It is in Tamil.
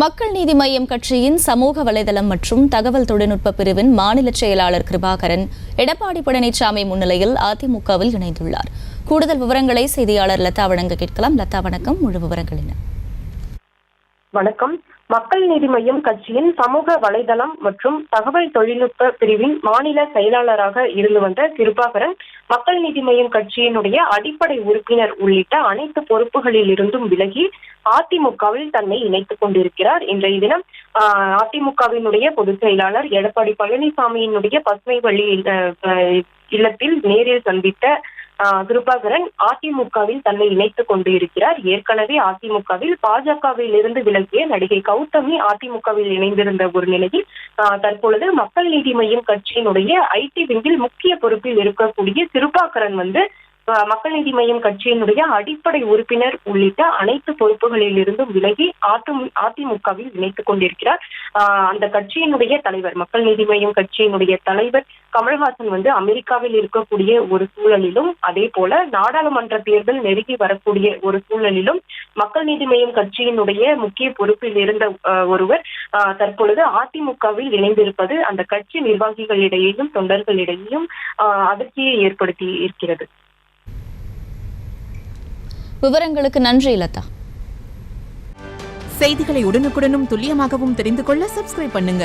மக்கள் நீதி மய்யம் கட்சியின் சமூக வலைதளம் மற்றும் தகவல் தொழில்நுட்ப பிரிவின் மாநில செயலாளர் கிருபாகரன் எடப்பாடி பழனிசாமி முன்னிலையில் அதிமுகவில் இணைந்துள்ளார். கூடுதல் விவரங்களை செய்தியாளர் லதா வழங்க கேட்கலாம். லதா, வணக்கம். முழு விவரங்கள் என்ன? வணக்கம். மக்கள் நீதி மய்யம் கட்சியின் சமூக வலைதளம் மற்றும் தகவல் தொழில்நுட்ப பிரிவின் மாநில செயலாளராக இருந்து வந்த கிருபாகரன் மக்கள் நீதி மய்யம் கட்சியினுடைய அடிப்படை உறுப்பினர் உள்ளிட்ட அனைத்து பொறுப்புகளில் இருந்தும் விலகி அதிமுகவில் தன்னை இணைத்துக் கொண்டிருக்கிறார். இன்றைய தினம் அதிமுகவினுடைய பொதுச் செயலாளர் எடப்பாடி பழனிசாமியினுடைய பசுமை வழி இல்லத்தில் நேரில் சந்தித்த கிருபாகரன் அதிமுகவில் தன்னை இணைத்துக் கொண்டு இருக்கிறார். ஏற்கனவே அதிமுகவில் பாஜகவில் இருந்து விலகிய நடிகை கௌதமி அதிமுகவில் இணைந்திருந்த ஒரு நிலையில் தற்பொழுது மக்கள் நீதி மய்யம் கட்சியினுடைய ஐடி விங்கில் முக்கிய பொறுப்பில் இருக்கக்கூடிய கிருபாகரன் மக்கள் நீதி மய்யம் கட்சியினுடைய அடிப்படை உறுப்பினர் உள்ளிட்ட அனைத்து பொறுப்புகளில் இருந்தும் விலகி அதிமுகவில் இணைத்துக் கொண்டிருக்கிறார். அந்த கட்சியினுடைய தலைவர், மக்கள் நீதி மய்யம் கட்சியினுடைய தலைவர் கமல்ஹாசன் அமெரிக்காவில் இருக்கக்கூடிய ஒரு சூழலிலும், அதே போல நாடாளுமன்ற தேர்தல் நெருங்கி வரக்கூடிய ஒரு சூழலிலும் மக்கள் நீதி மய்யம் கட்சியினுடைய முக்கிய பொறுப்பில் இருந்த ஒருவர் தற்பொழுது அதிமுகவில் இணைந்திருப்பது அந்த கட்சி நிர்வாகிகளிடையேயும் தொண்டர்களிடையேயும் அதிர்ச்சியை ஏற்படுத்தி இருக்கிறது. விவரங்களுக்கு நன்றி லதா. செய்திகளை உடனுக்குடனும் துல்லியமாகவும் தெரிந்து கொள்ள சப்ஸ்கிரைப் பண்ணுங்க.